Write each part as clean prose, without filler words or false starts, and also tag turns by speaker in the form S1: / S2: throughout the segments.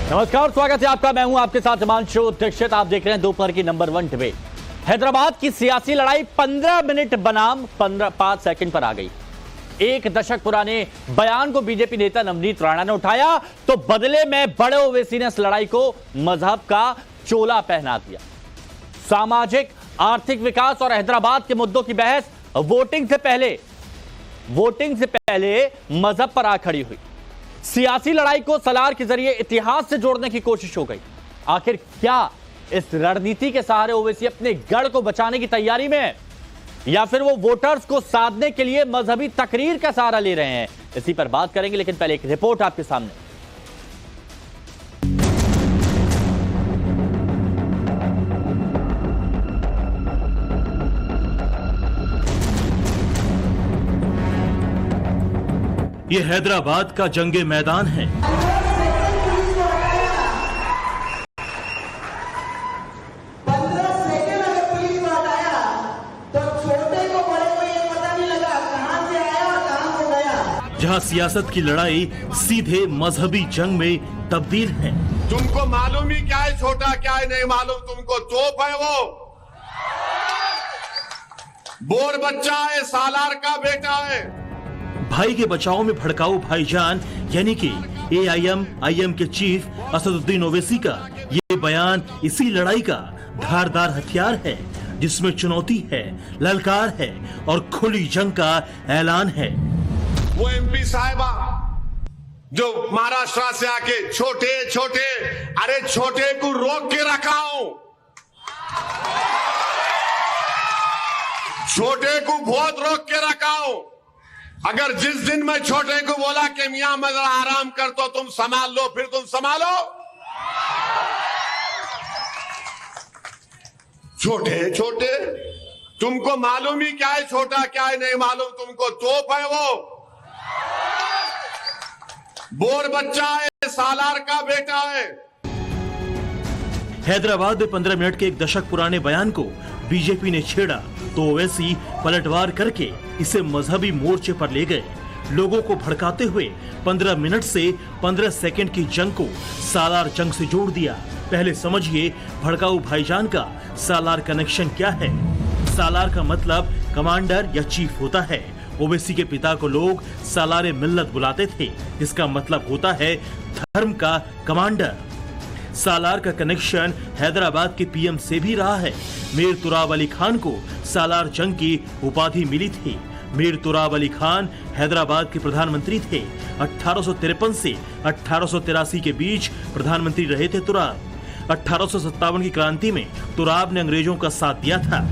S1: नमस्कार, स्वागत है आपका। मैं हूं आपके साथ हिमांशु दीक्षित। आप देख रहे हैं दोपहर की नंबर 1 डिबेट। हैदराबाद की सियासी लड़ाई 15 मिनट बनाम 5 सेकंड पर आ गई। एक दशक पुराने बयान को बीजेपी नेता नवनीत राणा ने उठाया तो बदले में बड़े ओवैसी ने इस लड़ाई को मजहब का चोला पहना दिया। सामाजिक आर्थिक विकास और हैदराबाद के मुद्दों की बहस वोटिंग से पहले मजहब पर आ खड़ी हुई। सियासी लड़ाई को सलार के जरिए इतिहास से जोड़ने की कोशिश हो गई। आखिर क्या इस रणनीति के सहारे ओवैसी अपने गढ़ को बचाने की तैयारी में है, या फिर वो वोटर्स को साधने के लिए मजहबी तकरीर का सहारा ले रहे हैं? इसी पर बात करेंगे, लेकिन पहले एक रिपोर्ट आपके सामने।
S2: ये हैदराबाद का जंगे मैदान है। जहां सियासत की लड़ाई सीधे मजहबी जंग में तब्दील है।
S3: तुमको मालूम ही क्या है छोटा, क्या है नहीं मालूम तुमको। तोप है वो, बोर बच्चा है, सालार का बेटा है।
S2: भाई के बचाव में भड़काऊ भाईजान यानी कि AIM के चीफ असदुद्दीन ओवैसी का ये बयान इसी लड़ाई का धारदार हथियार है, जिसमें चुनौती है, ललकार है और खुली जंग का ऐलान है।
S3: वो MP साहिबा जो महाराष्ट्र से आके छोटे अरे छोटे को रोक के रखा हूं, छोटे को बहुत रोक के रखा हूं। अगर जिस दिन मैं छोटे को बोला कि मियां मैं जरा आराम कर तो तुम संभाल लो, फिर तुम संभालो। छोटे तुमको मालूम ही क्या है छोटा, क्या है नहीं मालूम तुमको। तोप है वो, बोर बच्चा है, सालार का बेटा है।
S2: हैदराबाद में 15 मिनट के एक दशक पुराने बयान को बीजेपी ने छेड़ा तो ओवैसी पलटवार करके इसे मजहबी मोर्चे पर ले गए। लोगों को भड़काते हुए 15 मिनट से 15 सेकंड की जंग को सालार जंग से जोड़ दिया। पहले समझिए भड़काऊ भाईजान का सालार कनेक्शन क्या है। सालार का मतलब कमांडर या चीफ होता है। ओवैसी के पिता को लोग सालारे मिल्लत बुलाते थे। इसका मतलब होता है धर्म का कमांडर। सालार का कनेक्शन हैदराबाद के PM से भी रहा है। मीर तुराब अली खान को सालार जंग की उपाधि मिली थी। मीर तुराब अली खान हैदराबाद के प्रधानमंत्री थे। 1853 से 1883 के बीच प्रधानमंत्री रहे थे तुराब। 1857 की क्रांति में तुराब ने अंग्रेजों का साथ दिया था।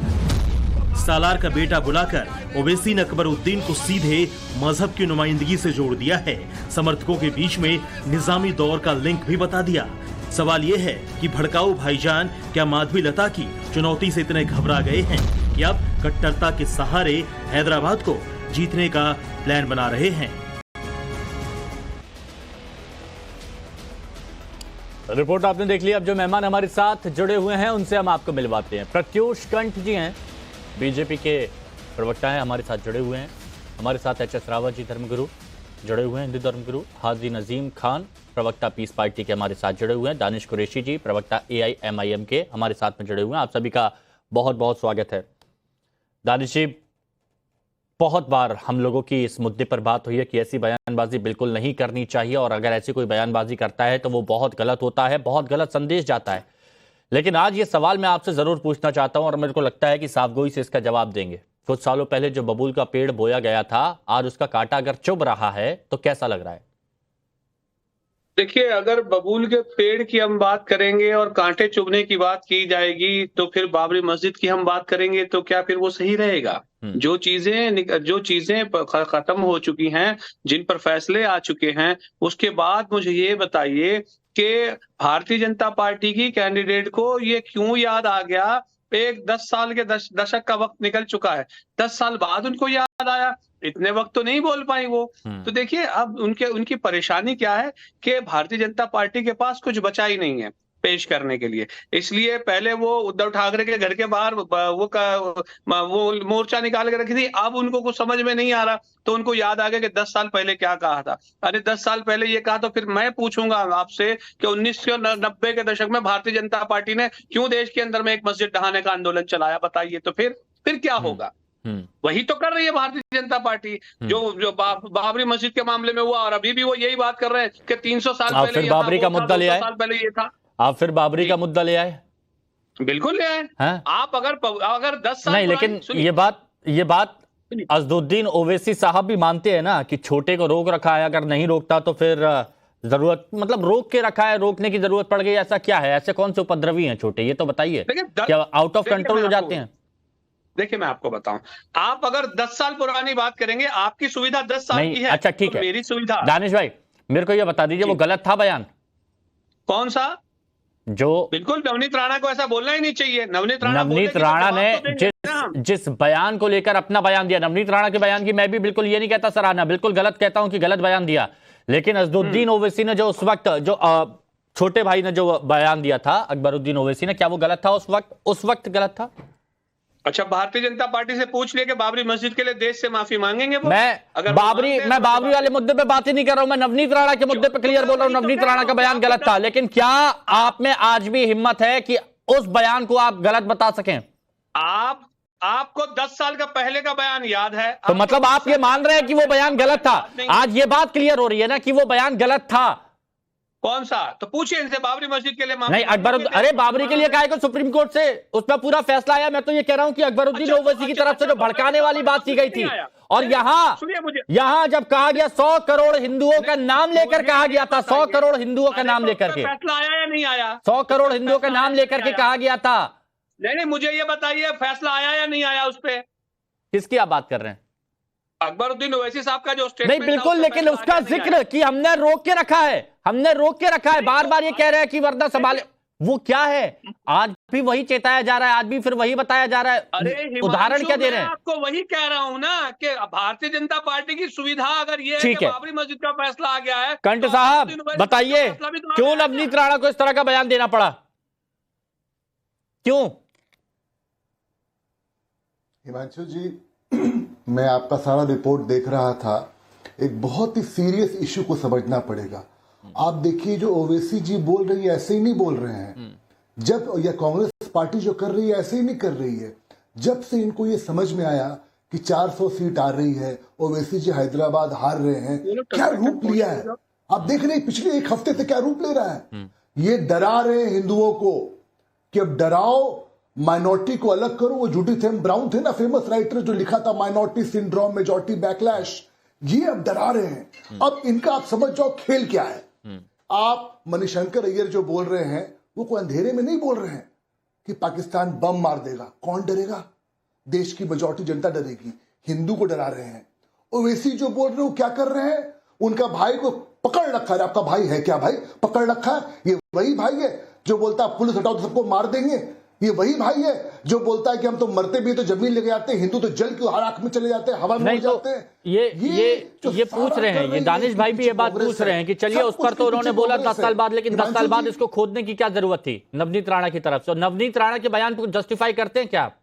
S2: सालार का बेटा बुलाकर ओवैसी ने अकबरुद्दीन को सीधे मजहब की नुमाइंदगी से जोड़ दिया है। समर्थकों के बीच में निजामी दौर का लिंक भी बता दिया। सवाल यह है कि भड़काऊ भाईजान क्या माधवी लता की चुनौती से इतने घबरा गए हैं या अब कट्टरता के सहारे हैदराबाद को जीतने का प्लान बना रहे हैं?
S1: रिपोर्ट आपने देख ली। अब जो मेहमान हमारे साथ जुड़े हुए हैं उनसे हम आपको मिलवाते हैं। प्रत्युष कंठ जी हैं, बीजेपी के प्रवक्ता हैं, हमारे साथ जुड़े हुए हैं। हमारे साथ HS रावत जी धर्मगुरु जुड़े हुए हैं, हिंदू धर्मगुरु। हाजी नजीम खान प्रवक्ता पीस पार्टी के हमारे साथ जुड़े हुए हैं। दानिश कुरैशी जी प्रवक्ता AIMIM के हमारे साथ में जुड़े हुए हैं। आप सभी का बहुत बहुत स्वागत है। दानिश जी, बहुत बार हम लोगों की इस मुद्दे पर बात हुई है कि ऐसी बयानबाजी बिल्कुल नहीं करनी चाहिए, और अगर ऐसी कोई बयानबाजी करता है तो वो बहुत गलत होता है, बहुत गलत संदेश जाता है। लेकिन आज ये सवाल मैं आपसे जरूर पूछना चाहता हूं और मेरे को लगता है कि साफगोई से इसका जवाब देंगे। कुछ सालों पहले जो बबूल का पेड़ बोया गया था, आज उसका कांटा अगर चुभ रहा है तो कैसा लग रहा है?
S4: देखिए, अगर बबूल के पेड़ की हम बात करेंगे और कांटे चुभने की बात की जाएगी तो फिर बाबरी मस्जिद की हम बात करेंगे तो क्या फिर वो सही रहेगा? जो चीजें खत्म हो चुकी हैं, जिन पर फैसले आ चुके हैं, उसके बाद मुझे ये बताइए कि भारतीय जनता पार्टी की कैंडिडेट को ये क्यों याद आ गया? एक 10 साल के दशक का वक्त निकल चुका है, 10 साल बाद उनको याद आया। इतने वक्त तो नहीं बोल पाई वो। तो देखिए, अब उनकी परेशानी क्या है कि भारतीय जनता पार्टी के पास कुछ बचा ही नहीं है। पेश करने के लिए। इसलिए पहले वो उद्धव ठाकरे के घर के बाहर वो मोर्चा निकाल के रखी थी। अब उनको कुछ समझ में नहीं आ रहा तो उनको याद आ गया कि 10 साल पहले क्या कहा था। अरे 10 साल पहले ये कहा तो फिर मैं पूछूंगा आपसे कि 1990 के दशक में भारतीय जनता पार्टी ने क्यों देश के अंदर में एक मस्जिद ढहाने का आंदोलन चलाया, बताइए। तो फिर क्या होगा? वही तो कर रही है भारतीय जनता पार्टी, जो बाबरी मस्जिद के मामले में हुआ, और अभी भी वो यही बात कर रहे हैं कि 300 साल पहले
S1: फिर बाबरी का मुद्दा ले आए,
S4: साल पहले ये था।
S1: आप फिर बाबरी का मुद्दा ले आए।
S4: बिल्कुल ले आए। आप अगर 10 साल
S1: नहीं, लेकिन ये बात अज़दुद्दीन ओवैसी साहब भी मानते हैं ना कि छोटे को रोक रखा है, अगर नहीं रोकता तो फिर जरूरत, मतलब रोक के रखा है, रोकने की जरूरत पड़ गई। ऐसा क्या है? ऐसे कौन से उपद्रवी हैं छोटे? ये तो बताइए, क्या आउट ऑफ कंट्रोल हो जाते हैं?
S4: देखिए मैं आपको बताऊं, आप अगर 10 साल पुरानी बात करेंगे, आपकी सुविधा 10 साल की है।
S1: अच्छा ठीक
S4: तो
S1: है,
S4: मेरी सुविधा।
S1: दानिश भाई मेरे को ये बता दीजिए, वो गलत था बयान?
S4: कौन सा?
S1: जो
S4: बिल्कुल नवनीत राणा को ऐसा बोलना ही नहीं चाहिए। नवनीत
S1: राणा ने जिस बयान को लेकर अपना बयान दिया, नवनीत राणा के बयान की मैं भी बिल्कुल ये नहीं कहता सराहना, बिल्कुल गलत कहता हूं कि गलत बयान दिया। लेकिन अज़दुद्दीन ओवैसी ने जो उस वक्त, जो छोटे भाई ने जो बयान दिया था, अकबरुद्दीन ओवैसी ने, क्या वो गलत था उस वक्त गलत था?
S4: अच्छा, भारतीय जनता पार्टी से पूछ लिया कि बाबरी मस्जिद के लिए देश से माफी मांगेंगे वो?
S1: मैं बाबरी वाले मुद्दे पे बात ही नहीं कर रहा हूं, मैं नवनीत राणा के मुद्दे पे क्लियर बोल रहा हूं। नवनीत राणा का बयान गलत था, लेकिन क्या आप में आज भी हिम्मत है कि उस बयान को आप गलत बता सकें?
S4: आपको 10 साल का पहले का बयान याद है?
S1: तो मतलब आप ये मान रहे हैं कि वो बयान गलत था? आज ये बात क्लियर हो रही है ना कि वो बयान गलत था।
S4: कौन सा? तो पूछिए इनसे, बाबरी मस्जिद के लिए
S1: नहीं, अरे बाबरी के लिए कहा है सुप्रीम कोर्ट से, उसमें पूरा फैसला आया। मैं तो ये कह रहा हूं कि अकबरुद्दीन ओवैसी की तरफ से जो भड़काने वाली बात की गई थी, और यहाँ जब कहा गया 100 करोड़ हिंदुओं का नाम लेकर कहा गया था, 100 करोड़ हिंदुओं का नाम लेकर के
S4: फैसला आया या नहीं आया?
S1: 100 करोड़ हिंदुओं का नाम लेकर के कहा गया था।
S4: नहीं, मुझे ये बताइए फैसला आया या नहीं आया उस पर?
S1: किसकी आप बात कर रहे हैं?
S4: अकबरुद्दीन ओवैसी साहब का जो स्टेटमेंट
S1: नहीं, बिल्कुल, लेकिन उसका जिक्र कि हमने रोक के रखा है, हमने रोक के रखा है, बार बार ये कह रहे हैं कि वरना संभाले, वो क्या है? आज भी वही चेताया जा रहा है, आज भी फिर वही बताया जा रहा है।
S4: अरे
S1: उदाहरण क्या दे रहे हैं?
S4: आपको वही कह रहा हूं ना कि भारतीय जनता पार्टी की सुविधा अगर ये है कि बाबरी मस्जिद का फैसला आ गया है,
S1: कंठ साहब बताइए क्यों नवनीत राणा को इस तरह का बयान देना पड़ा? क्यों?
S5: हिमांशु जी, मैं आपका सारा रिपोर्ट देख रहा था। एक बहुत ही सीरियस इशू को समझना पड़ेगा। आप देखिए, जो ओवैसी जी बोल रही है ऐसे ही नहीं बोल रहे हैं। जब या कांग्रेस पार्टी जो कर रही है ऐसे ही नहीं कर रही है। जब से इनको ये समझ में आया कि 400 सीट आ रही है, ओवैसी जी हैदराबाद हार रहे हैं, क्या रूप लिया है आप देख रहे हैं। पिछले एक हफ्ते से क्या रूप ले रहा है। ये डरा रहे हैं हिंदुओं को कि अब डराओ, माइनॉरिटी को अलग करो। वो जूडी ब्राउन थे ना, फेमस राइटर, जो लिखा था माइनॉरिटी सिंड्रोम, मेजॉरिटी बैकलैश। ये अब डरा रहे हैं। अब इनका आप समझ जाओ खेल क्या है। आप मणिशंकर अय्यर जो बोल रहे हैं, वो कोई अंधेरे में नहीं बोल रहे हैं कि पाकिस्तान बम मार देगा। कौन डरेगा? देश की मेजॉरिटी जनता डरेगी। हिंदू को डरा रहे हैं। ओवैसी जो बोल रहे हो क्या कर रहे हैं? उनका भाई को पकड़ रखा है। आपका भाई है क्या? भाई पकड़ रखा है। ये वही भाई है जो बोलता है पुलिस हटाओ तो सबको मार देंगे। ये वही भाई है जो बोलता है कि हम तो मरते भी तो जमीन लेके जाते हैं, हिंदू तो जल की आग में चले जाते हैं, हवा में उड़ जाते हैं।
S1: ये पूछ रहे हैं, ये दानिश भाई भी ये बात पूछ रहे हैं कि चलिए उस पर तो उन्होंने बोला 10 साल बाद, लेकिन 10 साल बाद इसको खोदने की क्या जरूरत थी नवनीत राणा की तरफ से? नवनीत राणा के बयान को जस्टिफाई करते हैं क्या आप?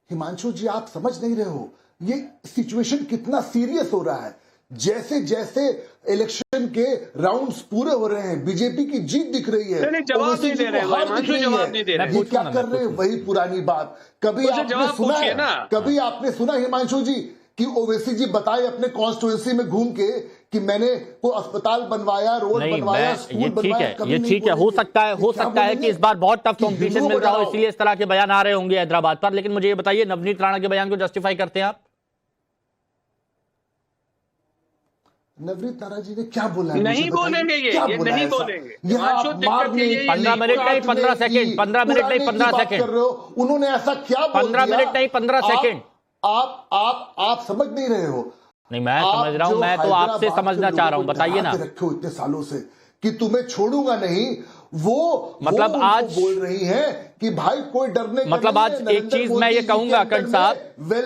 S5: हिमांशु जी, आप समझ नहीं रहे हो ये सिचुएशन कितना सीरियस हो रहा है। जैसे जैसे इलेक्शन के राउंड्स पूरे हो रहे हैं, बीजेपी की जीत दिख रही है,
S4: जवाब नहीं दे रहे हैं।
S5: ये क्या कर रहे हैं? वही पुरानी बात। कभी आपने सुना हिमांशु जी कि ओवैसी जी बताए अपने कॉन्स्टिट्यूएंसी में घूम के कि मैंने कोई अस्पताल बनवाया, रोड बनवाया, स्कूल बनवाया?
S1: ये ठीक है, हो सकता है कि इस बार बहुत टफ कॉम्पिटिशन मिल रहा हो, इसलिए इस तरह के बयान आ रहे होंगे हैदराबाद पर। लेकिन मुझे ये बताइए, नवनीत राणा के बयान को जस्टिफाई करते हैं आप?
S5: नवनीत राणा जी ने क्या बोला?
S4: नहीं बोलेंगे ये नहीं बोलेंगे।
S1: 15 मिनट नहीं 15 सेकंड, 15 मिनट नहीं 15 सेकंड
S5: कर रहे हो। उन्होंने ऐसा क्या बोल
S1: 15 मिनट नहीं 15 सेकंड।
S5: आप समझ नहीं रहे हो।
S1: नहीं, मैं समझ रहा हूं, मैं तो आपसे समझना चाह रहा हूं, बताइए ना।
S5: रखे हो इतने सालों से कि तुम्हें छोड़ूंगा नहीं, वो
S1: मतलब
S5: उनको
S1: आज
S5: बोल रही हैं कि भाई कोई डरने का
S1: मतलब
S5: नहीं
S1: आज
S5: है।
S1: एक चीज मैं ये कहूंगा कंठ साहब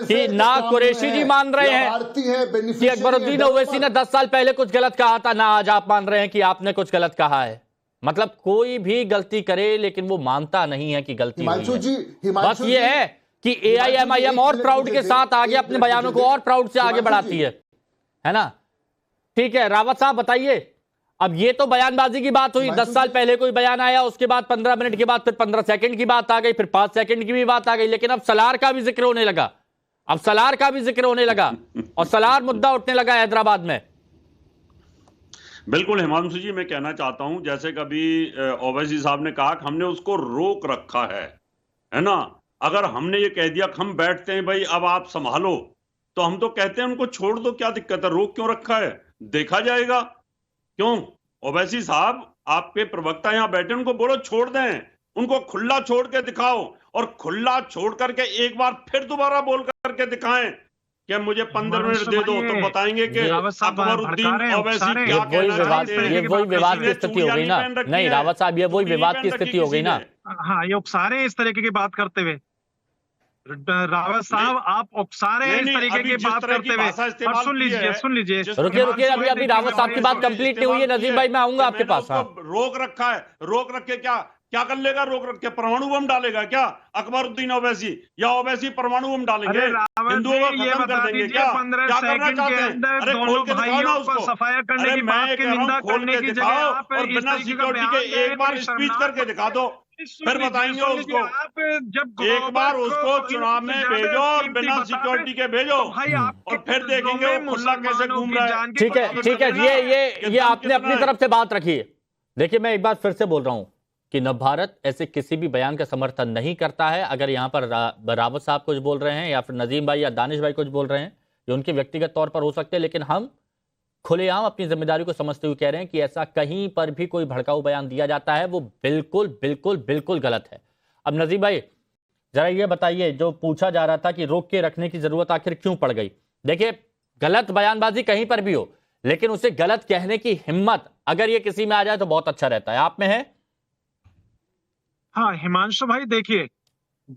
S1: कि ना कुरैशी जी मान रहे हैं कि अकबरुद्दीन ओवैसी ने 10 साल पहले कुछ गलत कहा था, ना आज आप मान रहे हैं कि आपने कुछ गलत कहा है। मतलब कोई भी गलती करे लेकिन वो मानता नहीं है कि गलती हुई है। बस ये है कि AIMIM और प्राउड के साथ आगे अपने बयानों को और प्राउड से आगे बढ़ाती है ना। ठीक है रावत साहब बताइए, अब ये तो बयानबाजी की बात हुई, 10 साल पहले कोई बयान आया, उसके बाद 15 मिनट के बाद फिर 15 सेकंड की बात आ गई, फिर 5 सेकंड की भी बात आ गई, लेकिन अब सलार का भी जिक्र होने लगा, अब सलार का भी जिक्र होने लगा और सलार मुद्दा उठने लगा हैदराबाद में।
S6: बिल्कुल हिमांशु जी, मैं कहना चाहता हूं जैसे कभी ओवैसी साहब ने कहा कि हमने उसको रोक रखा है ना। अगर हमने ये कह दिया कि हम बैठते हैं भाई अब आप संभालो, तो हम तो कहते हैं उनको छोड़ दो, क्या दिक्कत है, रोक क्यों रखा है, देखा जाएगा। क्यों ओवैसी साहब, आपके प्रवक्ता यहां बैठे, उनको बोलो छोड़ दें, उनको खुला छोड़ के दिखाओ और खुला छोड़ करके एक बार फिर दोबारा बोल करके दिखाएं कि मुझे 15 मिनट दे दो, तो बताएंगे कि अकबरुद्दीन ओवैसी क्या कहना चाहते हैं।
S1: ये वही विवाद की स्थिति हो गई ना। नहीं रावत साहब, ये वही विवाद की स्थिति हो गई ना।
S7: हाँ, ये उकसा रहे हैं इस तरीके की बात करते हुए। रावत साहब आप उकसा रहे हैं इस तरीके की बात करते हुए। और सुन लीजिए
S1: रुकिए अभी रावत साहब की बात कंप्लीट नहीं हुई है। नजीम भाई मैं आऊंगा आपके पास। हाँ,
S6: रोक रखा है, रोक रख के क्या कर लेगा, रोक रख के परमाणु बम डालेगा क्या अकबरुद्दीन ओवैसी, या ओवैसी परमाणु बम डालेंगे, हिंदुओं को खत्म कर देंगे क्या, क्या करना चाहते हैं। अरे खोल के दिखाओ ना उसको,
S7: सफाया करने की बात की निंदा करने की जगह आप
S6: और बिना सिक्योरिटी के एक बार स्पीच करके दिखा दो, फिर बताएंगे उसको।
S7: आप जब
S6: एक बार उसको चुनाव में भेजो और बिना सिक्योरिटी के भेजो, और फिर देखेंगे वो खुला कैसे घूम रहा है।
S1: ठीक है, ये आपने अपनी तरफ से बात रखी है। देखिए मैं एक बार फिर से बोल रहा हूं कि नवभारत ऐसे किसी भी बयान का समर्थन नहीं करता है। अगर यहां पर रावत साहब कुछ बोल रहे हैं या फिर नजीम भाई या दानिश भाई कुछ बोल रहे हैं, ये उनके व्यक्तिगत तौर पर हो सकते हैं, लेकिन हम खुलेआम अपनी जिम्मेदारी को समझते हुए कह रहे हैं कि ऐसा कहीं पर भी कोई भड़काऊ बयान दिया जाता है वो बिल्कुल बिल्कुल बिल्कुल गलत है। अब नजीम भाई जरा ये बताइए, जो पूछा जा रहा था कि रोक के रखने की जरूरत आखिर क्यों पड़ गई। देखिए गलत बयानबाजी कहीं पर भी हो, लेकिन उसे गलत कहने की हिम्मत अगर ये किसी में आ जाए तो बहुत अच्छा रहता है। आप में है?
S7: हाँ हिमांशु भाई, देखिए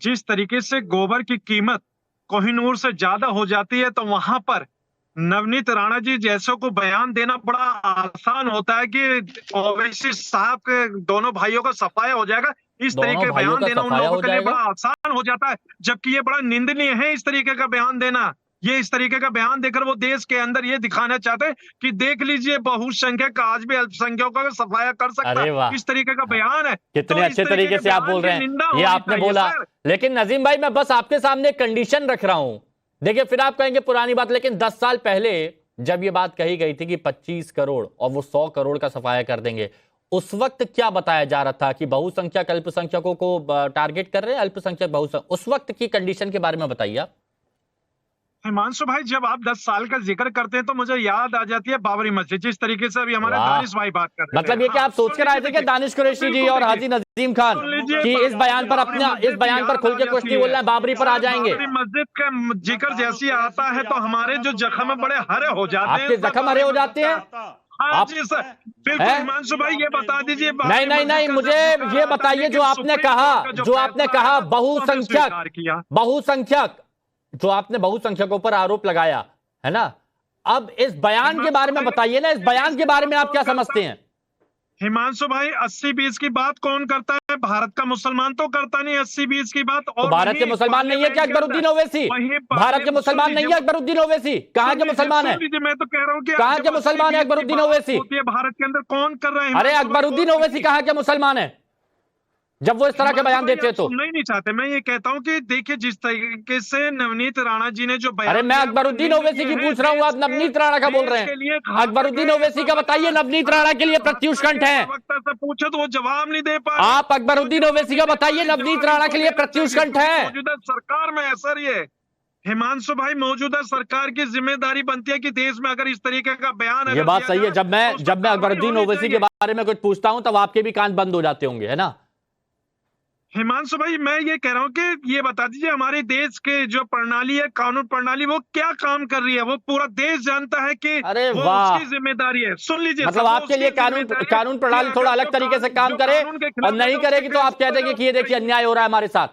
S7: जिस तरीके से गोबर की कीमत कोहिनूर से ज्यादा हो जाती है, तो वहां पर नवनीत राणा जी जैसों को बयान देना बड़ा आसान होता है कि ओवैसी साहब के दोनों भाइयों का सफाया हो जाएगा। इस तरीके का बयान देना उन लोगों के लिए बड़ा आसान हो जाता है, जबकि ये बड़ा निंदनीय है इस तरीके का बयान देना। ये इस तरीके का बयान देकर वो देश के अंदर ये दिखाना चाहते हैं कि देख लीजिए बहुसंख्यक आज भी अल्पसंख्यकों का सफाया कर सकता है। इस तरीके का बयान है।
S1: कितने अच्छे तरीके से आप बोल रहे हैं, ये आपने बोला। लेकिन नजीम भाई मैं बस आपके सामने कंडीशन रख रहा हूं। देखिए फिर आप कहेंगे पुरानी बात, लेकिन 10 साल पहले जब ये बात कही गई थी कि 25 करोड़ और वो 100 करोड़ का सफाया कर देंगे, उस वक्त क्या बताया जा रहा था कि बहुसंख्यक अल्पसंख्यकों को टारगेट कर रहे हैं, अल्पसंख्यक बहुसंख्यक, उस वक्त की कंडीशन के बारे में बताइए आप।
S7: हिमांशु भाई जब आप 10 साल का जिक्र करते हैं तो मुझे याद आ जाती है बाबरी मस्जिद, जिस तरीके से अभी हमारे दानिश भाई बात कर रहे हैं।
S1: मतलब ये क्या आप सोच कर आए थे कि दानिश कुरैशी जी और हाजी नजीम खान कि इस बयान पर खुल के कुछ नहीं बोलना है, बाबरी पर आ जाएंगे।
S7: बाबरी मस्जिद का जिक्र जैसी आता है तो हमारे जो जख्म बड़े हरे हो जाते हैं।
S1: आपके जख्म हरे हो जाते हैं?
S7: हाँ जी सर, बिल्कुल हिमांशु भाई ये बता दीजिए।
S1: नहीं मुझे ये बताइए, जो आपने कहा बहुसंख्यक, जो आपने बहुसंख्यकों पर आरोप लगाया है ना, अब इस बयान के बारे में बताइए ना, इस बयान के बारे में आप क्या समझते हैं?
S7: हिमांशु भाई 80-20 की बात कौन करता है? भारत का मुसलमान तो करता नहीं 80-20 की बात। और
S1: तो भारत के मुसलमान नहीं है क्या अकबरुद्दीन ओवैसी? भारत के मुसलमान नहीं है अकबरुद्दीन ओवैसी? कहाँ के मुसलमान है?
S7: मैं तो कह रहा हूँ कि
S1: कहाँ के मुसलमान है अकबरुद्दीन ओवैसी?
S7: भारत के अंदर कौन कर रहा है?
S1: अरे अकबरुद्दीन ओवैसी कहाँ के मुसलमान है जब वो इस तरह के बयान देते तो?
S7: नहीं चाहते। मैं ये कहता हूँ कि देखिए जिस तरीके से नवनीत राणा जी ने जो बयान,
S1: अरे मैं अकबरुद्दीन ओवैसी की पूछ रहा हूँ, आप नवनीत राणा का बोल रहे हैं। अकबरुद्दीन ओवैसी का बताइए, नवनीत राणा के लिए प्रत्युष कंठ है।
S7: वक्ता से पूछो तो वो जवाब नहीं दे पा।
S1: आप अकबरुद्दीन ओवैसी का बताइए, नवनीत राणा के लिए प्रत्युष कंठ है।
S7: मौजूदा सरकार में असर ये हिमांशु भाई, मौजूदा सरकार की जिम्मेदारी बनती है कि देश में अगर इस तरीके का बयान,
S1: ये बात सही है। जब मैं अकबरुद्दीन ओवैसी के बारे में कुछ पूछता हूँ तब आपके भी कान बंद हो जाते होंगे, है ना?
S7: हिमांशु भाई, मैं ये कह रहा हूँ कि ये बता दीजिए हमारे देश के जो प्रणाली है, कानून प्रणाली, वो क्या काम कर रही है? वो पूरा देश जानता है कि
S1: अरे
S7: वो
S1: वाह,
S7: उसकी जिम्मेदारी है। सुन लीजिए,
S1: मतलब आपके लिए कानून प्रणाली थोड़ा अलग तरीके से काम करे और नहीं करेगी तो आप कह देंगे कि ये देखिए अन्याय हो रहा है हमारे साथ।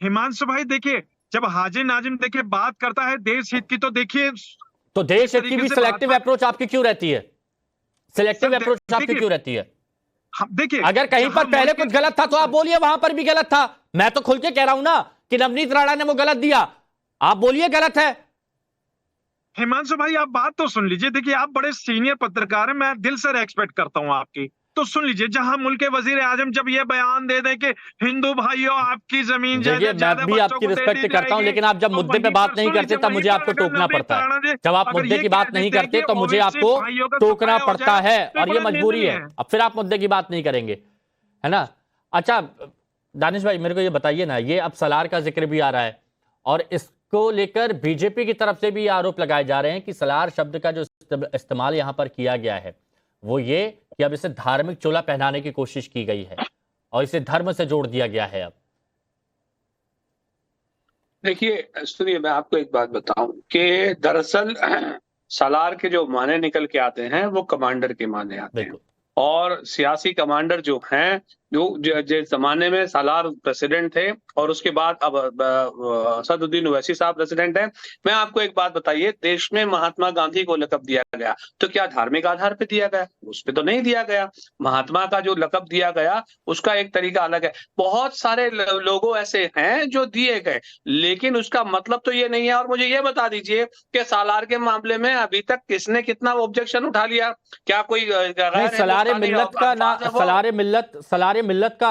S7: हिमांशु भाई देखिए, जब हाजिर नाजिम देखिए बात करता है देश हित की, तो देखिए
S1: तो देश हित की भी सिलेक्टिव अप्रोच आपकी क्यों रहती है? सिलेक्टिव अप्रोच आपकी क्यों रहती है?
S7: देखिए,
S1: अगर कहीं पर पहले कुछ गलत था तो आप बोलिए वहां पर भी गलत था। मैं तो खुल के कह रहा हूं ना कि नवनीत राणा ने वो गलत दिया, आप बोलिए गलत है।
S7: हिमांशु भाई आप बात तो सुन लीजिए। देखिए, आप बड़े सीनियर पत्रकार हैं, मैं दिल से रेस्पेक्ट करता हूं आपकी। तो सुन लीजिए, जहां मुल्क के वजीर आजम जब ये बयान दे दें कि हिंदू भाइयों आपकी जमीन
S1: देखिए मैं भी आपकी रिस्पेक्ट करता हूं, लेकिन आप जब मुद्दे पे बात नहीं करते तब मुझे आपको टोकना पड़ता है। जब आप मुद्दे की बात नहीं करते तो मुझे आपको टोकना पड़ता है और ये मजबूरी है। अब फिर आप मुद्दे की बात नहीं करेंगे, है ना? अच्छा दानिश भाई, मेरे को ये बताइए ना, ये अब सलार का जिक्र भी आ रहा है और इसको लेकर बीजेपी की तरफ से भी आरोप लगाए जा रहे हैं कि सलार शब्द का जो इस्तेमाल यहां पर किया गया है वो ये कि अब इसे धार्मिक चोला पहनाने की कोशिश की गई है और इसे धर्म से जोड़ दिया गया है। अब
S4: देखिए, सुनिए, मैं आपको एक बात बताऊं कि दरअसल सलार के जो माने निकल के आते हैं वो कमांडर के माने आते हैं, और सियासी कमांडर जो हैं, जो जमाने में सालार प्रेसिडेंट थे और उसके बाद अब असदुद्दीन ओवैसी साहब प्रेसिडेंट हैं। मैं आपको एक बात बताइए, देश में महात्मा गांधी को लकब दिया गया तो क्या धार्मिक आधार पे दिया गया? उस पे तो नहीं दिया गया। महात्मा का जो लकब दिया गया उसका एक तरीका अलग है। बहुत सारे लोगों ऐसे हैं जो दिए गए, लेकिन उसका मतलब तो ये नहीं है। और मुझे ये बता दीजिए कि सालार के मामले में अभी तक किसने कितना ऑब्जेक्शन उठा लिया? क्या कोई
S1: सलारे मिल्लत का ना, सलारे मिल्लत का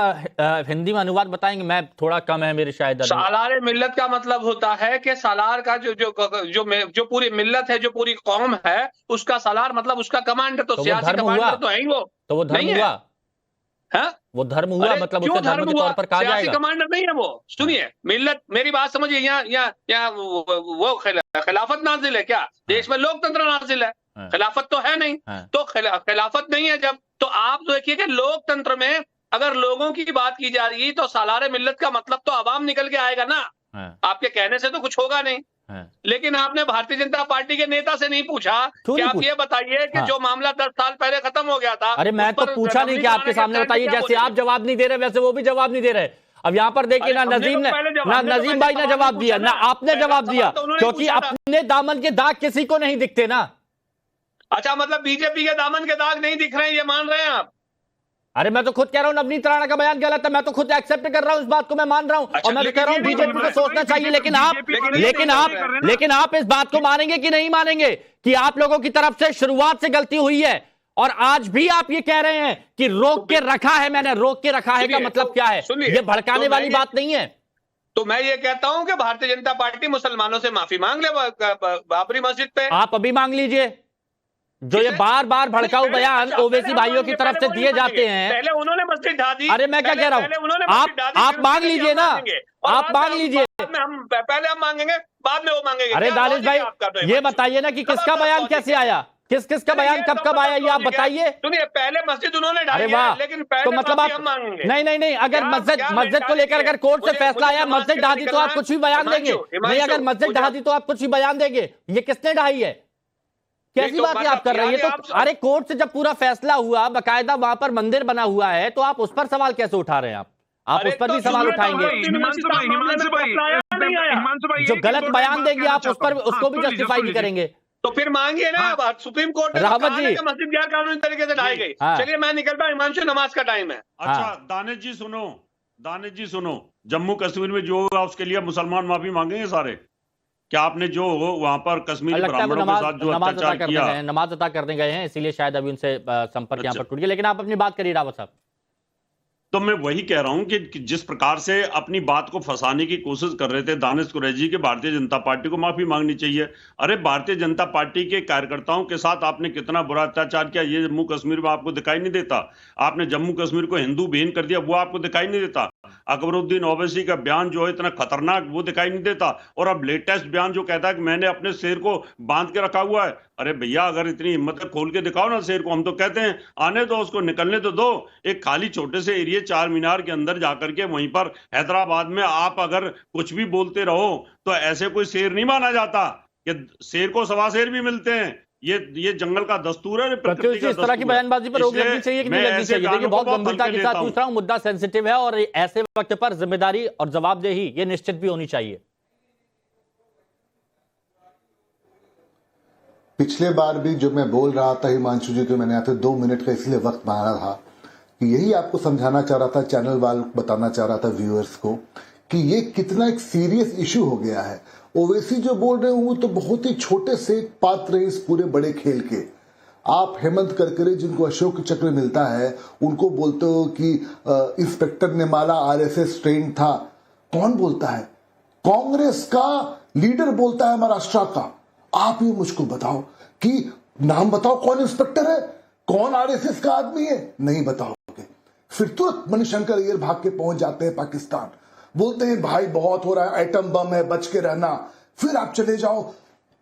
S1: हिंदी में अनुवाद बताएंगे? मैं थोड़ा कम है मेरे शायद।
S4: सालारे मिल्लत का मतलब होता है कि सालार का जो पूरी मिल्लत है, जो पूरी कौम है, उसका सालार मतलब उसका कमांडर। तो सियासी कमांडर तो है ही वो।
S1: तो वो धर्म हुआ
S4: है?
S1: वो धर्म हुआ, मतलब उसे धर्म के तौर पर कहा जाएगा?
S4: कमांडर नहीं है वो। सुनिए, मिल्लत, मेरी बात समझिए, यहाँ वो खिलाफत नाजिल है क्या? देश में लोकतंत्र नाजिल है, खिलाफत तो है नहीं। तो खिलाफत नहीं है जब, तो आप देखिए कि लोकतंत्र में अगर लोगों की बात की जा रही तो सालारे मिल्लत का मतलब तो अवाम निकल के आएगा ना। आपके कहने से तो कुछ होगा नहीं। लेकिन आपने भारतीय जनता पार्टी के नेता से नहीं पूछा कि आप ये बताइए कि जो मामला 10 साल पहले खत्म हो गया था।
S1: अरे मैं तो पूछा नहीं कि आपके सामने बताइए, जैसे आप जवाब नहीं दे रहे वैसे वो भी जवाब नहीं दे रहे। अब यहाँ पर देखिए, ना नजीम भाई ने जवाब दिया, ना आपने जवाब दिया, क्योंकि अपने दामन के दाग किसी को नहीं दिखते ना।
S4: अच्छा, मतलब बीजेपी के दामन के दाग नहीं दिख रहे हैं, ये मान रहे हैं आप?
S1: अरे मैं तो खुद कह रहा हूं नवनीत राणा का बयान गलत है, मैं तो खुद एक्सेप्ट कर रहा हूं इस बात को, मैं मान रहा हूं।
S4: अच्छा,
S1: और मैं तो कह रहा हूं बीजेपी को सोचना चाहिए। लेकिन आप इस बात को मानेंगे कि नहीं मानेंगे कि आप लोगों की तरफ से शुरुआत से गलती हुई है और आज भी आप ये कह रहे हैं कि रोक के रखा है, मैंने रोक के रखा है का मतलब क्या है? ये भड़काने वाली बात नहीं है।
S4: तो मैं ये कहता हूं कि भारतीय जनता पार्टी मुसलमानों से माफी मांग ले बाबरी मस्जिद पे।
S1: आप अभी मांग लीजिए। जो ये बार बार भड़काऊ बयान ओवैसी भाइयों की तरफ से दिए जाते हैं,
S4: पहले उन्होंने मस्जिद ढा दी।
S1: अरे मैं क्या कह रहा हूं, आप मांग लीजिए ना, आप मांग लीजिए।
S4: पहले हम मांगेंगे, बाद में वो मांगेंगे।
S1: अरे दानिश भाई ये बताइए ना कि किसका बयान कैसे आया, किसका बयान कब आया, ये आप बताइए।
S4: सुनिए, पहले मस्जिद उन्होंने डाली
S1: है,
S4: लेकिन पहले
S1: तो मतलब आप
S4: हम मांगेंगे।
S1: नहीं, अगर मस्जिद को लेकर अगर कोर्ट से फैसला आया, मस्जिद ढा दी तो आप कुछ भी बयान देंगे? नहीं, अगर मस्जिद ढा दी तो आप कुछ भी बयान देंगे? ये किसने ढाई है? कैसी बात आप कर रहे हैं? तो अरे कोर्ट से जब पूरा फैसला हुआ, बकायदा वहां पर मंदिर बना हुआ है, तो आप उस पर सवाल कैसे उठा रहे हैं? आप उस पर भी सवाल उठाएंगे? जो गलत बयान देंगे आप उस पर, उसको भी जस्टिफाई नहीं करेंगे?
S4: तो फिर मांगिए ना, सुप्रीम कोर्ट
S1: रावत जी,
S4: मस्जिद गैर कानूनी तरीके से ढाई गई। चलिए मैं निकलता हूं, हिमांशु, नमाज का टाइम है।
S6: अच्छा दानिश जी सुनो, जम्मू कश्मीर में जो हुआ उसके लिए मुसलमान माफी मांगेंगे सारे? क्या आपने जो वहां पर कश्मीरी ब्राह्मणों के साथ जो अत्याचार किया,
S1: नमाज अता करने गए हैं, इसीलिए शायद अभी उनसे संपर्क यहाँ पर टूट गया। लेकिन आप अपनी बात करिए रावत साहब।
S6: तो मैं वही कह रहा हूं कि जिस प्रकार से अपनी बात को फंसाने की कोशिश कर रहे थे दानिश कुरैशी के, भारतीय जनता पार्टी को माफी मांगनी चाहिए। अरे भारतीय जनता पार्टी के कार्यकर्ताओं के साथ आपने कितना बुरा अत्याचार किया, ये जम्मू कश्मीर में आपको दिखाई नहीं देता? आपने जम्मू कश्मीर को हिंदू विहीन कर दिया, वो आपको दिखाई नहीं देता? अकबरुद्दीन ओवैसी का बयान जो है इतना खतरनाक वो दिखाई नहीं देता, और अब लेटेस्ट बयान जो कहता है कि मैंने अपने शेर को बांध के रखा हुआ है। अरे भैया, अगर इतनी हिम्मत है खोल के दिखाओ ना शेर को। हम तो कहते हैं आने दो, उसको निकलने तो दो। एक खाली छोटे से एरिया चार मीनार के अंदर जाकर के वहीं पर हैदराबाद में आप अगर कुछ भी बोलते रहो तो ऐसे कोई शेर नहीं माना जाता, कि शेर को सवा शेर भी मिलते हैं। ये जंगल का दस्तूर है, प्रकृति का
S1: इस तरह की बयानबाजी पर रोक लगनी चाहिए कि नहीं लगनी चाहिए? देखिए, बहुत गंभीरता के साथ पूछ रहा हूं, मुद्दा सेंसिटिव है और ऐसे वक्त पर जिम्मेदारी और जवाबदेही ये निश्चित भी होनी चाहिए।
S5: पिछले बार भी जो मैं बोल रहा था हिमांशु जी, तो मैंने यहाँ पे 2 मिनट का इसलिए वक्त मांगा था कि यही आपको समझाना चाह रहा था, चैनल वालों को बताना चाह रहा था व्यूअर्स को कि ये कितना एक सीरियस इशू हो गया है। ओवैसी जो बोल रहे हैं वो तो बहुत ही छोटे से पात्र है इस पूरे बड़े खेल के। आप हेमंत करकरे जिनको अशोक चक्र मिलता है उनको बोलते हो कि इंस्पेक्टर नेमाला आरएसएस ट्रेन था। कौन बोलता है? कांग्रेस का लीडर बोलता है महाराष्ट्र का। आप ये मुझको बताओ कि नाम बताओ, कौन इंस्पेक्टर है, कौन आरएसएस का आदमी है? नहीं बताओगे। फिर तुरंत मणिशंकर अय्यर भाग के पहुंच जाते हैं पाकिस्तान, बोलते हैं भाई बहुत हो रहा है, एटम बम है, बच के रहना। फिर आप चले जाओ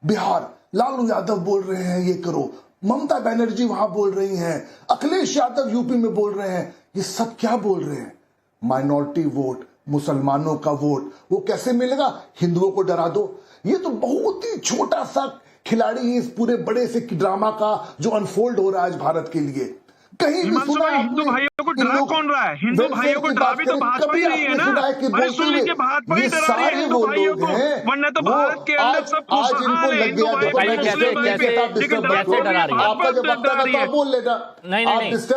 S5: बिहार, लालू यादव बोल रहे हैं ये करो, ममता बनर्जी वहां बोल रही हैं, अखिलेश यादव यूपी में बोल रहे हैं। ये सब क्या बोल रहे हैं? माइनॉरिटी वोट, मुसलमानों का वोट, वो कैसे मिलेगा? हिंदुओं को डरा दो। ये तो बहुत ही छोटा सा खिलाड़ी है इस पूरे बड़े से ड्रामा का जो अनफोल्ड हो रहा है आज भारत के लिए। कहीं भी सुना
S7: हिंदू भाइयों को डरा कौन रहा है? हिंदू भाइयों को डरा भी तो भाजपा ही नहीं है ना। अरे सुन लीजिए, भाजपा ही डरा रही है हिंदू भाइयों को, वरना तो भारत के अंदर सब खुशहाल है। हिंदू भाई
S1: कैसे डरा रही है?
S5: आपका जब वक्त आता तो बोल लेना।
S1: नहीं, इसको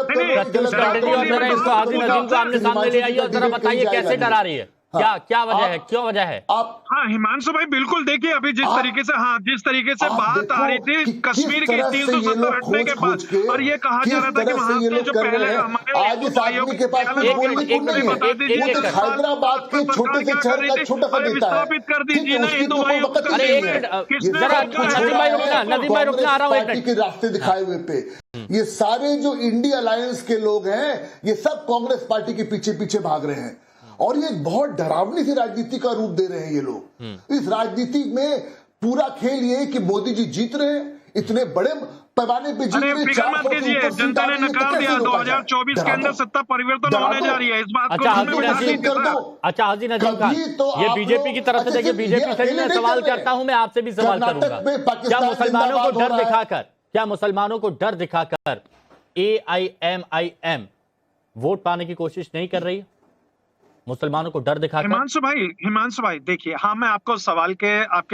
S1: हाजी नजीम को आमने सामने ले आइए और जरा बताइए कैसे डरा रही है, क्या वजह है, क्यों वजह है?
S7: आप हाँ हिमांशु भाई बिल्कुल देखिए, अभी जिस तरीके से बात आ रही थी कश्मीर के 370 हटने के बाद, और ये कहा जा रहा था कि वहां से जो पहले हमारे भाइयों
S5: के पास हैदराबाद के छोटे से शहर का छोटा सा नेता है,
S7: विस्थापित कर दीजिए ना हिंदू भाइयों को।
S5: पार्टी के रास्ते दिखाए हुए पे ये सारे जो इंडिया अलायंस के लोग हैं ये सब कांग्रेस पार्टी के पीछे पीछे भाग रहे हैं, और ये बहुत डरावनी सी राजनीति का रूप दे रहे हैं ये लोग। इस राजनीति में पूरा खेल ये है कि मोदी जी जीत रहे हैं, इतने बड़े पैमाने पे जीत रहे हैं।
S7: जनता ने नकार दिया 2024 के अंदर सत्ता परिवर्तन होने जा रही है, इस बात को
S1: अच्छा हाजी नजीम खान, ये बीजेपी की तरफ से देखिए, बीजेपी से मैं सवाल करता हूं, मैं आपसे भी सवाल करूंगा। क्या मुसलमानों को डर दिखाकर AIMIM वोट पाने की कोशिश नहीं कर रही है? मुसलमानों को डर दिखाकर?
S7: हिमांशु भाई देखिए, हाँ मैं आपके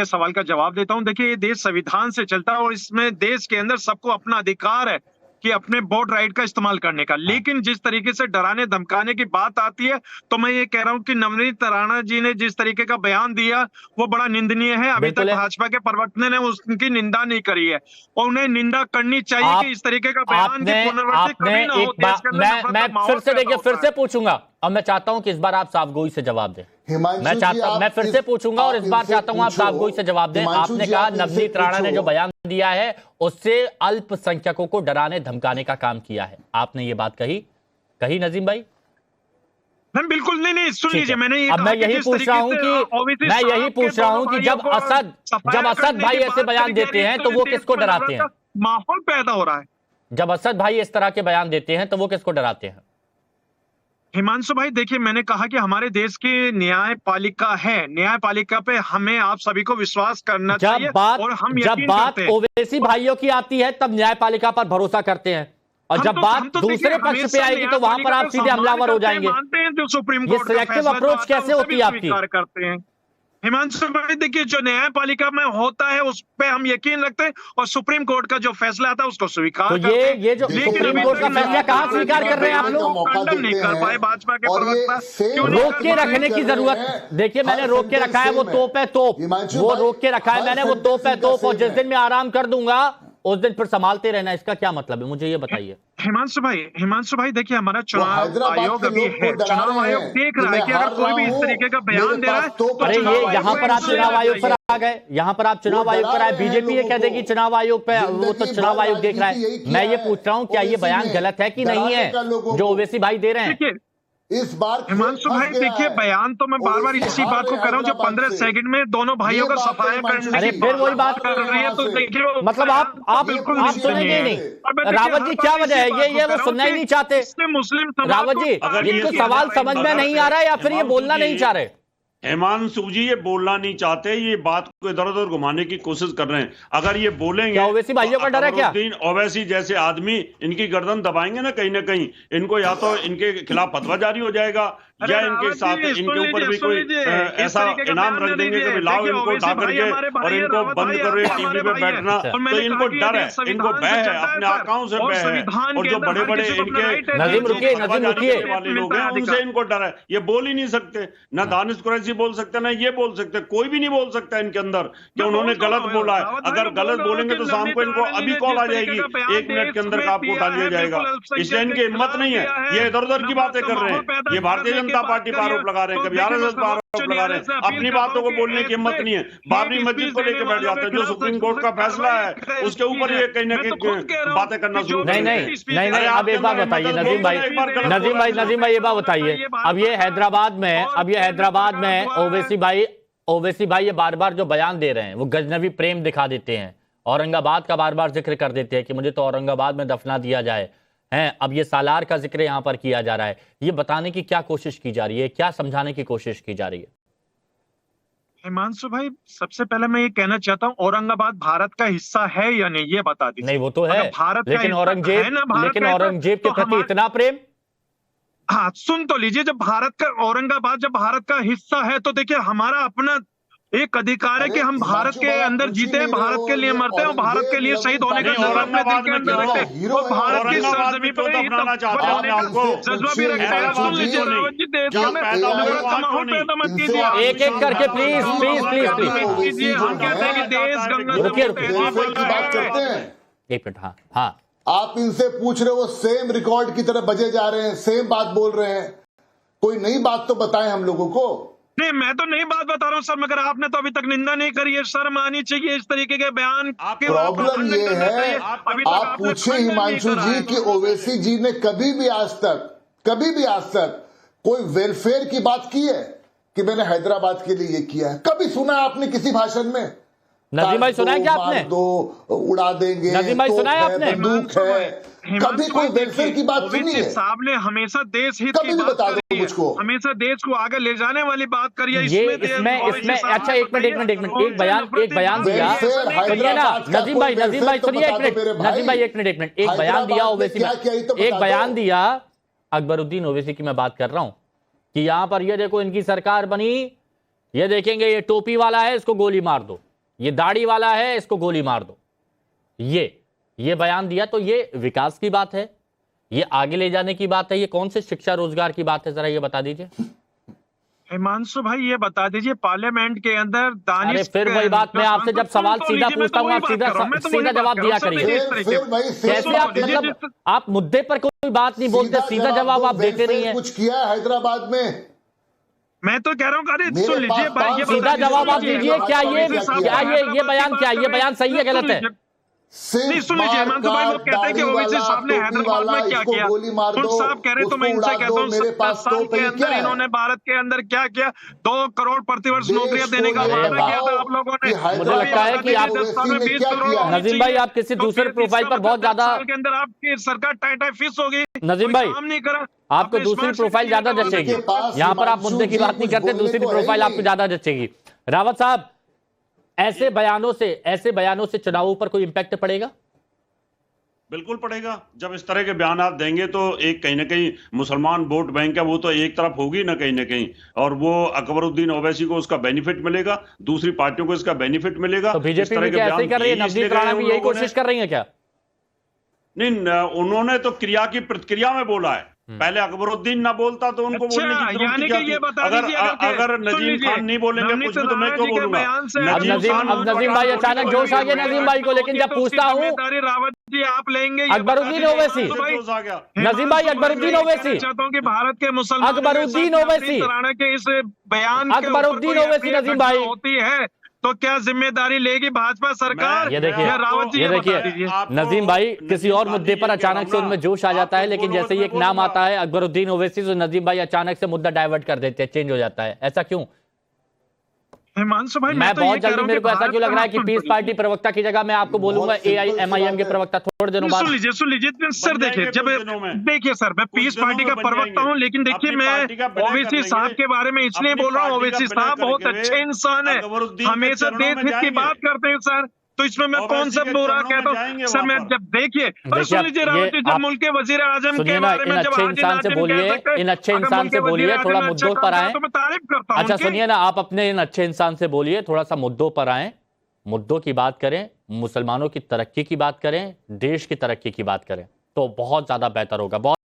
S7: सवाल का जवाब देता हूं। देखिए, ये देश संविधान से चलता है और इसमें देश के अंदर सबको अपना अधिकार है कि अपने वोट राइट का इस्तेमाल करने का। लेकिन जिस तरीके से डराने धमकाने की बात आती है तो मैं ये कह रहा हूं कि नवनीत राणा जी ने जिस तरीके का बयान दिया वो बड़ा निंदनीय है। अभी तक भाजपा के प्रवक्ता ने उनकी निंदा नहीं करी है और उन्हें निंदा करनी चाहिए कि इस तरीके का बयान की पुनरावृत्ति कभी ना हो।
S1: मैं फिर से पूछूंगा और मैं चाहता हूं कि इस बार आप साफगोई से जवाब दें। मैं फिर से पूछूंगा और इस बार चाहता हूं आप साफगोई से जवाब दें। आपने कहा नवनीत राणा ने जो बयान दिया है उससे अल्पसंख्यकों को डराने धमकाने का काम किया है, आपने ये बात कही नजीम भाई?
S7: बिल्कुल नहीं, सुन लीजिए, मैंने
S1: अब मैं यही पूछ रहा हूं कि जब असद भाई ऐसे बयान देते हैं तो वो किसको डराते हैं?
S7: माहौल पैदा हो रहा है।
S1: जब असद भाई इस तरह के बयान देते हैं तो वो किसको डराते हैं?
S7: हिमांशु भाई देखिए, मैंने कहा कि हमारे देश की न्यायपालिका है, न्यायपालिका पे हमें आप सभी को विश्वास करना चाहिए और हम
S1: जब बात ओवैसी भाइयों की आती है तब न्यायपालिका पर भरोसा करते हैं, और जब बात दूसरे पक्ष पे आएगी तो वहां पर आप सीधे हमलावर हो जाएंगे।
S7: मानते हैं जो सुप्रीम कोर्ट
S1: ये सिलेक्टिव अप्रोच कैसे होती है आपकी?
S7: करते हैं हिमांशु भाई, देखिए जो न्यायपालिका में होता है उस पे हम यकीन रखते हैं और सुप्रीम कोर्ट का जो फैसला आता है उसको स्वीकार करते हैं।
S1: ये जो सुप्रीम कोर्ट का फैसला कहाँ स्वीकार कर रहे हैं आप लोग?
S7: खंडन नहीं कर पाए भाजपा के प्रवक्ता।
S1: रोक के रखने की जरूरत, देखिए मैंने रोक के रखा है, वो तोप है तोप, वो रोक के रखा है मैंने, वो तोप है तोप, और जिस दिन मैं आराम कर दूंगा उस दिन फिर संभालते रहना, इसका क्या मतलब है मुझे ये बताइए।
S7: हिमांशु भाई देखिए, हमारा चुनाव आयोग अभी है, चुनाव आयोग देख रहा है कि अगर कोई भी इस तरीके का बयान दे रहा है तो
S1: अरे ये यहाँ पर आप चुनाव आयोग पर आ गए, यहाँ पर आप चुनाव आयोग पर आए, बीजेपी ये कह देगी चुनाव आयोग पे, वो तो चुनाव आयोग देख रहा है। मैं ये पूछ रहा हूँ क्या ये बयान गलत है कि नहीं है जो ओवैसी भाई दे रहे हैं?
S5: इस बार
S7: हिमांशु भाई देखिए, बयान तो मैं बार बार इसी बात को कर रहा हूँ, जो 15 सेकंड में दोनों भाइयों का सफाया करने
S1: अरे
S7: की
S1: फिर वही बात
S7: कर रही है, तो देखिए
S1: मतलब आप
S7: बिल्कुल
S1: सुनेंगे ही नहीं। रावत जी क्या वजह है? ये वो सुनना ही नहीं चाहते
S7: मुस्लिम
S1: रावत जी, इनको सवाल समझ में नहीं आ रहा है या फिर ये बोलना नहीं चाह रहे?
S6: हिमांशु जी ये बोलना नहीं चाहते, ये बात को इधर उधर घुमाने की कोशिश कर रहे हैं। अगर ये बोलेंगे,
S1: ओवैसी भाइयों का डर है क्या?
S6: ओवैसी जैसे आदमी इनकी गर्दन दबाएंगे ना कहीं इनको या तो इनके खिलाफ फतवा जारी हो जाएगा या इनके साथ इनके ऊपर भी कोई ऐसा इनाम रख देंगे कि लाओ इनको उठा करके और इनको बंद करो टीवी पे बैठना। तो इनको डर है, इनको भय है, अपने आकाओं से भय है। और जो बड़े बड़े इनके
S1: नजीम रुकिए
S6: वाले लोग हैं उनसे इनको डर है। ये बोल ही नहीं सकते, ना दानिश कुरैशी बोल सकते, ना ये बोल सकते, कोई भी नहीं बोल सकता इनके अंदर कि उन्होंने गलत बोला है। अगर गलत बोलेंगे तो शाम को इनको अभी कॉल आ जाएगी, 1 मिनट के अंदर आपको उठा लिया जाएगा। इसलिए इनकी हिम्मत नहीं है, ये इधर उधर की बातें कर रहे हैं। ये भारतीय जनता पार्टी पर आरोप लगा रहे हैं, कभी आरएसएस पर आरोप लगा रहे हैं। अपनी बातों को बोलने की हिम्मत नहीं है। बाबरी मस्जिद को लेकर बैठ जाते हैं, जो सुप्रीम कोर्ट का फैसला है उसके ऊपर ये कहीं ना कहीं बातें करना शुरू कर देते हैं।
S1: नहीं, अब एक बात बताइए नजीम भाई, ये बात बताइए। अब ये हैदराबाद में ओवैसी भाई ये बार बार जो बयान दे रहे हैं वो गजनवी प्रेम दिखा देते हैं, औरंगाबाद का बार बार जिक्र कर देते हैं कि मुझे तो औरंगाबाद में दफना दिया जाए हैं। अब ये सालार का जिक्र यहां पर किया जा रहा है। ये बताने की क्या कोशिश की जा रही है, क्या समझाने की कोशिश की जा रही है?
S7: हिमांशु भाई सबसे पहले मैं ये कहना चाहता हूँ, औरंगाबाद भारत का हिस्सा है या नहीं ये बता दीजिए।
S1: नहीं वो तो है,
S7: भारत
S1: लेकिन औरंगजेब के प्रति इतना प्रेम।
S7: हाँ सुन तो लीजिए, जब औरंगाबाद जब भारत का हिस्सा है तो देखिए हमारा अपना एक अधिकार है कि हम भारत के अंदर जीते हैं, भारत के लिए मरते हैं और भारत के लिए शहीद होने का जज्बा अपने दिल के अंदर रखते हैं और भारत की सरजमीं पर ही जज्बा भी रखते हैं। सुन लीजिए रावत जी, देश में माहौल पैदा मत कीजिए,
S1: एक करके प्लीज।
S7: हम कहते हैं कि देश गंगा।
S5: एक मिनट, हाँ आप इनसे पूछ रहे हो, सेम रिकॉर्ड की तरह बजे जा रहे हैं, सेम बात बोल रहे हैं। कोई नई बात तो बताएं हम लोगों को।
S7: नहीं मैं तो नई बात बता रहा हूँ सर, मगर आपने तो अभी तक निंदा नहीं करी है। शर्म आनी चाहिए इस तरीके के बयान।
S5: प्रॉब्लम ये है, आप पूछिए हिमांशु जी कि ओवैसी जी ने कभी भी आज तक कोई वेलफेयर की बात की है कि मैंने हैदराबाद के लिए ये किया है? कभी सुना है आपने किसी भाषण में?
S1: नजीम भाई सुना है क्या आपने?
S5: उड़ा देंगे,
S1: नजीम भाई सुना है आपने?
S5: बंदूक है, कभी कोई वेलफेयर की बात सुनी है?
S7: साहब ने हमेशा देश हित
S5: कभी
S7: की
S5: भी
S7: बात
S5: बता दो
S7: करी है,
S5: मुझको।
S7: हमेशा देश को आगे ले जाने वाली बात करी है।
S1: इसमें अच्छा एक मिनट एक बयान दिया, सुनिए ना नजीम भाई सुनिए एक मिनट एक बयान दिया ओवैसी में, एक बयान दिया अकबरुद्दीन ओवैसी की मैं बात कर रहा हूं कि यहां पर ये देखो इनकी सरकार बनी, ये देखेंगे ये टोपी वाला है इसको गोली मार दो, ये दाढ़ी वाला है इसको गोली मार दो। ये बयान दिया, तो ये विकास की बात है, ये आगे ले जाने की बात है, ये कौन से शिक्षा रोजगार की बात है, जरा ये बता दीजिए
S7: हिमांशु भाई। ये बता दीजिए पार्लियामेंट के अंदर दानिश।
S1: अरे फिर वही बात, मैं आपसे जब सवाल सीधा पूछता हूं आप सीधा जवाब दिया करिए। कैसे आप मतलब आप मुद्दे पर कोई बात नहीं बोलते, सीधा जवाब आप देते नहीं है।
S5: कुछ किया हैदराबाद में?
S7: मैं तो कह रहा हूँ, अरे सुन लीजिए भाई, ये
S1: सीधा जवाब आप दीजिए। क्या ये बयान सही है गलत है?
S7: नहीं सुन लीजिए हिमांशु भाई, वो कहते हैं कि ओवैसी साहब ने हैदराबाद में क्या किया। खुद साहब कह रहे तो मैं इनसे कहता हूँ 70 साल के अंदर इन्होंने भारत के अंदर क्या किया? 2 करोड़ प्रतिवर्ष नौकरियां देने का वादा किया था आप लोगों ने।
S1: मुझे लगता है कि आप
S7: 20 करोड़
S1: नजीम भाई आप किसी दूसरे प्रोफाइल पर बहुत ज्यादा
S7: के अंदर आपकी सरकार टाइट फिक्स होगी।
S1: नजीम भाई
S7: काम नहीं करा,
S1: आपको दूसरी प्रोफाइल ज्यादा जचेगी। यहाँ पर आप मुद्दे की बात नहीं करते, दूसरी प्रोफाइल आपको ज्यादा जचेगी। रावत साहब, ऐसे बयानों से चुनावों पर कोई इंपैक्ट पड़ेगा?
S6: बिल्कुल पड़ेगा। जब इस तरह के बयान देंगे तो एक कहीं ना कहीं मुसलमान वोट बैंक है वो तो एक तरफ होगी ना कहीं, और वो अकबरुद्दीन ओवैसी को उसका बेनिफिट मिलेगा, दूसरी पार्टियों को इसका बेनिफिट मिलेगा।
S1: तो बीजेपी भी क्या ऐसे कर रही है? नवनीत राणा भी यही कोशिश कर रही है क्या?
S6: नहीं, उन्होंने तो क्रिया की प्रतिक्रिया में बोला है। पहले अकबरुद्दीन ना बोलता तो उनको बोलने की जरूरत क्या थी? अगर नजीम खान नहीं बोलेंगे कुछ भी तो मैं क्यों बोलूंगा?
S1: अब नजीम भाई अचानक जोश आ गया नजीम भाई को, लेकिन जब पूछता हूँ
S7: रावत जी आप लेंगे
S1: अकबरुद्दीन ओवैसी, नजीम भाई अकबरुद्दीन ओवैसी,
S7: चाहता हूँ कि भारत के मुसलमान
S1: अकबरुद्दीन ओवैसी
S7: के इस बयान
S1: अकबरुद्दीन ओवैसी नजीम भाई
S7: होती है तो क्या जिम्मेदारी लेगी भाजपा सरकार?
S1: ये देखिए,
S7: या रावत जी
S1: ये
S7: बता
S1: देखिए,
S7: दीजिए।
S1: नजीम भाई किसी और मुद्दे पर अचानक से उनमें जोश आ जाता है, लेकिन जैसे ही एक नाम आता है अकबरुद्दीन ओवैसी, तो नजीम भाई अचानक से मुद्दा डाइवर्ट कर देते हैं, चेंज हो जाता है। ऐसा क्यों?
S7: हिमांशु भाई,
S1: मैं
S7: तो ये
S1: बहुत
S7: कह रहा
S1: जल्दी,
S7: हूं
S1: मेरे
S7: कि
S1: को ऐसा क्यों लग रहा है कि
S7: भारत
S1: पीस पार्टी प्रवक्ता की जगह मैं आपको बोलूंगा
S5: बहुत सिंपल सी
S1: एआईएमआईएम के
S5: बात है।
S1: प्रवक्ता थोड़े दिनों बाद।
S7: सुन लीजिए सर,
S6: बन
S7: देखिए
S6: जाएंगे
S7: जब
S6: कुछ दिनों में।
S7: देखिए सर, मैं
S6: कुछ
S7: पीस
S6: दिनों
S7: पार्टी
S6: में
S7: का
S6: बन
S7: प्रवक्ता
S6: जाएंगे।
S7: हूं, लेकिन देखिए
S6: अपनी
S7: मैं
S6: पार्टी का विलय
S7: ओवैसी
S6: कर
S7: साहब
S6: लेंगे।
S7: के बारे में इसलिए
S6: अपनी
S7: बोल रहा हूं,
S6: पार्टी का
S7: ओवैसी
S6: विलय
S7: साहब बहुत
S6: करके
S7: अच्छे इंसान है,
S6: अकबरुद्दीन के
S7: हमेशा
S6: चरणों
S7: देश
S6: में
S7: हित की
S6: जाएंगे।
S7: बात करते हैं सर, तो इसमें मैं कौन
S6: ओवैसी
S7: सा
S6: के
S7: बुरा
S6: चरणों में
S7: कहता
S6: जाएंगे
S7: हूँ सर? मैं
S6: वहां पर।
S7: जब देखिए
S1: देखिए,
S7: सुन लीजिए
S1: अब
S7: रावत
S1: ये
S7: जी, जब
S1: आप
S7: मुल्क के वजीर आजम
S1: सुनिए
S7: के
S1: ना,
S7: बारे
S1: इन
S7: में जब
S1: अच्छे
S7: आदिल
S1: इंसान से
S7: आदिम
S1: बोलिए,
S7: कह सकते,
S1: इन अच्छे
S7: अगर
S1: इंसान
S7: मुल्क
S1: से
S7: के
S1: बोलिए,
S7: वजीर
S1: थोड़ा
S7: आजम ने अच्छा
S1: मुद्दों
S7: काम
S1: पर
S7: करा
S1: आए।
S7: तो मैं तारीफ करता हूं
S1: अच्छा
S7: उनकी।
S1: सुनिए ना, आप अपने इन अच्छे इंसान से बोलिए, थोड़ा सा मुद्दों पर आए, मुद्दों की बात करें, मुसलमानों की तरक्की की बात करें, देश की तरक्की की बात करें, तो बहुत ज्यादा बेहतर होगा। बहुत